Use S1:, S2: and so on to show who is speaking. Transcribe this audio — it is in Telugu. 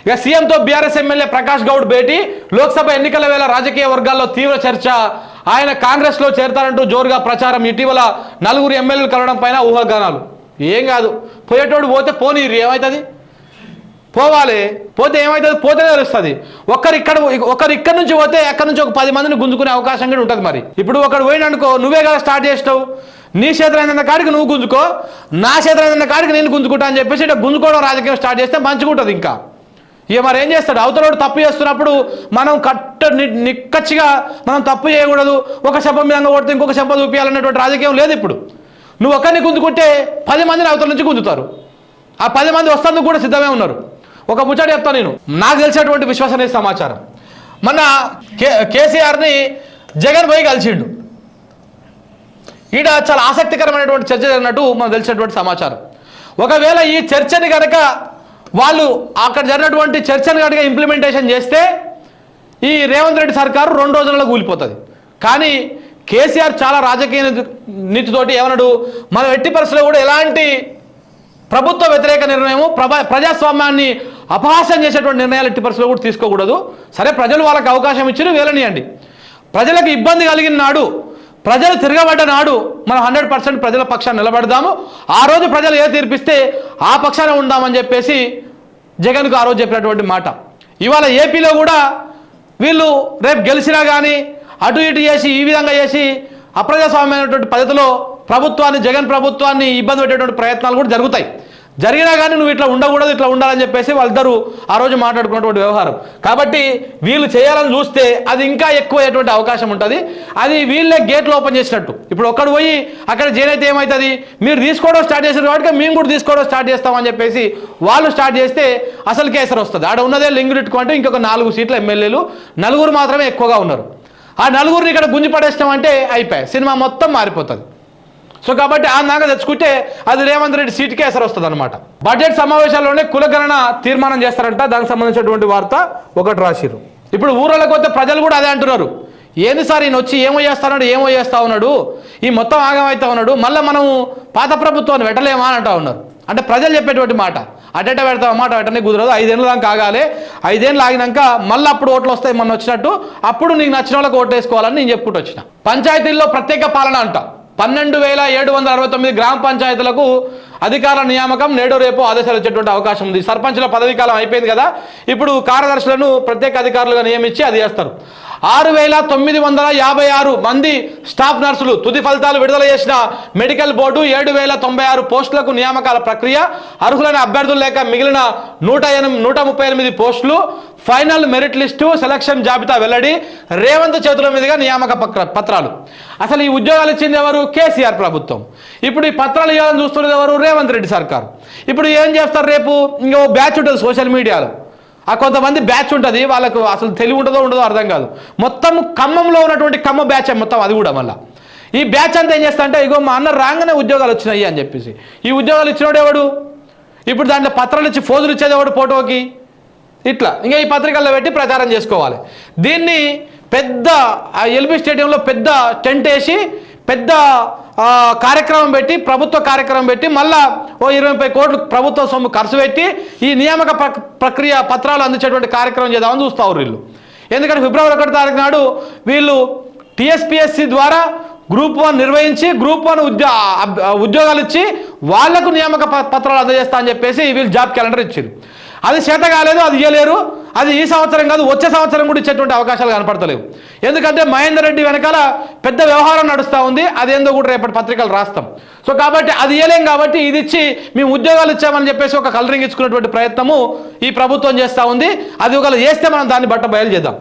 S1: ఇక సీఎంతో బీఆర్ఎస్ ఎమ్మెల్యే ప్రకాష్ గౌడ్ భేటీ, లోక్సభ ఎన్నికల వేళ రాజకీయ వర్గాల్లో తీవ్ర చర్చ, ఆయన కాంగ్రెస్లో చేరతారంటూ జోరుగా ప్రచారం, ఇటీవల 4 ఎమ్మెల్యేలు కలవడం పైన ఊహాగానాలు. ఏం కాదు, పోయేటోడు పోతే పోనీరు, ఏమవుతుంది? పోవాలి, పోతే ఏమవుతుంది? పోతేనే తెలుస్తుంది. ఒకరు ఇక్కడ నుంచి పోతే ఎక్కడి నుంచి ఒక 10 మందిని గుంజుకునే అవకాశం కూడా ఉంటుంది. మరి ఇప్పుడు ఒకడు పోయిననుకో, నువ్వే కదా స్టార్ట్ చేస్తావు, నీ చేతులైన కాడికి నువ్వు గుంజుకో, నా చేతులైన కాడికి నేను గుంజుకుంటా అని చెప్పేసి ఇట్లా గుంజుకోవడం రాజకీయం స్టార్ట్ చేస్తే మంచిగా ఉంటుంది. ఇంకా ఇక మరి ఏం చేస్తాడు? అవతలోడు తప్పు చేస్తున్నప్పుడు మనం నిక్కచ్చిగా మనం తప్పు చేయకూడదు, ఒక శపం మీద కొడితే ఇంకొక శపం చూపించాలన్నటువంటి రాజకీయం లేదు. ఇప్పుడు నువ్వు ఒకరిని గుంజుకుంటే 10 మందిని అవతల నుంచి గుంజుతారు. ఆ 10 మంది వస్తేందుకు కూడా సిద్ధమే ఉన్నారు. ఒక ముచ్చట చెప్తాను నేను, నాకు తెలిసినటువంటి విశ్వసనీయ సమాచారం. మన కేసీఆర్ని జగన్ పోయి కలిసిండు. ఈడ చాలా ఆసక్తికరమైనటువంటి చర్చ జరిగినట్టు మనకు తెలిసినటువంటి సమాచారం. ఒకవేళ ఈ చర్చని కనుక వాళ్ళు అక్కడ జరిగినటువంటి చర్చను కనుక ఇంప్లిమెంటేషన్ చేస్తే ఈ రేవంత్ రెడ్డి సర్కారు 2 రోజులలో కూలిపోతుంది. కానీ కేసీఆర్ చాలా రాజకీయ నీతితోటి ఏమన్నాడు, మనం ఎట్టి పరిస్థితుల్లో కూడా ఎలాంటి ప్రభుత్వ వ్యతిరేక నిర్ణయము, ప్రజాస్వామ్యాన్ని అపహాస్యం చేసేటువంటి నిర్ణయాలు ఎట్టి పరిస్థితుల్లో కూడా తీసుకోకూడదు. సరే, ప్రజలు వాళ్ళకి అవకాశం ఇచ్చి వేలనియండి. ప్రజలకు ఇబ్బంది కలిగిన నాడు, ప్రజలు తిరగబడ్డ నాడు మనం 100% ప్రజల పక్షాన్ని నిలబడదాము. ఆ రోజు ప్రజలు ఏ తీర్పిస్తే ఆ పక్షాన ఉందామని చెప్పేసి జగన్కు ఆ రోజు చెప్పినటువంటి మాట. ఇవాళ ఏపీలో కూడా వీళ్ళు రేపు గెలిచినా కానీ అటు ఇటు చేసి ఈ విధంగా చేసి అప్రజాస్వామ్యమైనటువంటి పద్ధతిలో జగన్ ప్రభుత్వాన్ని ఇబ్బంది పెట్టేటువంటి ప్రయత్నాలు కూడా జరుగుతాయి. జరిగినా కానీ నువ్వు ఇట్లా ఉండకూడదు, ఇట్లా ఉండాలని చెప్పేసి వాళ్ళిద్దరూ ఆ రోజు మాట్లాడుకున్నటువంటి వ్యవహారం. కాబట్టి వీళ్ళు చేయాలని చూస్తే అది ఇంకా ఎక్కువయ్యేటువంటి అవకాశం ఉంటుంది. అది వీళ్ళే గేట్లు ఓపెన్ చేసినట్టు. ఇప్పుడు ఒక్కడు పోయి అక్కడ చేరైతే ఏమవుతుంది, మీరు తీసుకోవడం స్టార్ట్ చేశారు కాబట్టి మేము కూడా తీసుకోవడం స్టార్ట్ చేస్తామని చెప్పేసి వాళ్ళు స్టార్ట్ చేస్తే అసలు కేసరి వస్తుంది. ఆడ ఉన్నదే లింగులిట్టుకుంటే ఇంకొక 4 సీట్ల ఎమ్మెల్యేలు, 4 మాత్రమే ఎక్కువగా ఉన్నారు. ఆ 4 ఇక్కడ గుంజి పడేస్తామంటే అయిపోయాయి, సినిమా మొత్తం మారిపోతుంది. సో కాబట్టి ఆ నాగా తెచ్చుకుంటే అది రేవంత్ రెడ్డి సీటుకే ఎసరు వస్తుంది అనమాట. బడ్జెట్ సమావేశాల్లోనే కులగణన తీర్మానం చేస్తారంట. దానికి సంబంధించినటువంటి వార్త ఒకటి రాసిరు. ఇప్పుడు ఊళ్ళకి వస్తే ప్రజలు కూడా అదే అంటున్నారు, ఏంది సార్ ఈయన వచ్చి ఏమో చేస్తా ఉన్నాడు, ఈ మొత్తం ఆగమైతా ఉన్నాడు, మళ్ళీ మనం పాత ప్రభుత్వాన్ని పెట్టలేమా అని అంటా ఉన్నారు. అంటే ప్రజలు చెప్పేటువంటి మాట, అటెట పెడతాం మాట వెంటనే కుదరదు, 5 ఏళ్ళు దాకా ఆగాలి, 5 ఏళ్ళు ఆగినాక మళ్ళీ అప్పుడు ఓట్లు వస్తాయి మొన్న వచ్చినట్టు, అప్పుడు నీకు నచ్చిన వాళ్ళకి ఓట్లు వేసుకోవాలని నేను చెప్పుకుంటూ వచ్చిన. పంచాయతీల్లో ప్రత్యేక పాలన అంట. 12,769 గ్రామ పంచాయతీలకు అధికారుల నియామకం నేడు రేపు ఆదేశాలు వచ్చేటువంటి అవకాశం ఉంది. సర్పంచుల పదవీ కాలం అయిపోయింది కదా, ఇప్పుడు కార్యదర్శులను ప్రత్యేక అధికారులుగా నియమించి అది చేస్తారు. 6,956 మంది స్టాఫ్ నర్సులు తుది ఫలితాలు విడుదల చేసిన మెడికల్ బోర్డు 7,096 పోస్టులకు నియామకాల ప్రక్రియ, అర్హులైన అభ్యర్థులు లేక మిగిలిన 138 పోస్టులు, ఫైనల్ మెరిట్ లిస్టు, సెలక్షన్ జాబితా వెల్లడి, రేవంత్ చేతుల మీదుగా నియామక పత్రాలు. అసలు ఈ ఉద్యోగాలు ఇచ్చింది ఎవరు? కేసీఆర్ ప్రభుత్వం. ఇప్పుడు ఈ పత్రాలు ఇవ్వాలని చూస్తున్నది ఎవరు? రేవంత్ రెడ్డి సర్కారు. ఇప్పుడు ఏం చేస్తారు? రేపు ఇంకో బ్యాచ్ ఉంటుంది సోషల్ మీడియాలో, ఆ కొంతమంది బ్యాచ్ ఉంటుంది, వాళ్ళకు అసలు తెలివి ఉంటుందో ఉండదో అర్థం కాదు. మొత్తం ఖమ్మంలో ఉన్నటువంటి ఖమ్మం బ్యాచ్ మొత్తం అది కూడా. మళ్ళీ ఈ బ్యాచ్ అంతా ఏం చేస్తా అంటే, ఇగో మా అన్న రాగానే ఉద్యోగాలు వచ్చినాయి అని చెప్పేసి, ఈ ఉద్యోగాలు ఇచ్చినోడు ఎవడు? ఇప్పుడు దాంట్లో పత్రాలు ఇచ్చి ఫోజులు ఇచ్చేది ఎవడు ఫోటోకి? ఇట్లా ఇంకా ఈ పత్రికల్లో పెట్టి ప్రచారం చేసుకోవాలి. దీన్ని పెద్ద ఎల్బీ స్టేడియంలో పెద్ద టెంట్ వేసి పెద్ద కార్యక్రమం పెట్టి, ప్రభుత్వ కార్యక్రమం పెట్టి, మళ్ళా ఓ 20 కోట్లు ప్రభుత్వ సొమ్ము ఖర్చు పెట్టి ఈ నియామక ప్రక్రియ పత్రాలు అందించేటువంటి కార్యక్రమం చేద్దామని చూస్తారు వీళ్ళు. ఎందుకంటే ఫిబ్రవరి 1 తారీఖు నాడు వీళ్ళు టీఎస్పీఎస్సీ ద్వారా గ్రూప్ 1 నిర్వహించి గ్రూప్ 1 ఉద్యోగాలు ఇచ్చి వాళ్లకు నియామక పత్రాలు అందజేస్తా అని చెప్పేసి వీళ్ళు జాబ్ క్యాలెండర్ ఇచ్చారు. అది చేత కాలేదు, అది ఇవ్వలేరు. అది ఈ సంవత్సరం కాదు, వచ్చే సంవత్సరం కూడా ఇచ్చేటువంటి అవకాశాలు కనపడతలేవు. ఎందుకంటే మహేందర్ రెడ్డి వెనకాల పెద్ద వ్యవహారం నడుస్తూ ఉంది. అదేందో కూడా రేపటి పత్రికలు రాస్తాం. సో కాబట్టి అది ఇవ్వలేం, కాబట్టి ఇది ఇచ్చి మేము ఉద్యోగాలు ఇచ్చామని చెప్పేసి ఒక కలరింగ్ ఇచ్చుకున్నటువంటి ప్రయత్నము ఈ ప్రభుత్వం చేస్తూ ఉంది. అది ఒకవేళ చేస్తే మనం దాన్ని బయలు చేద్దాం.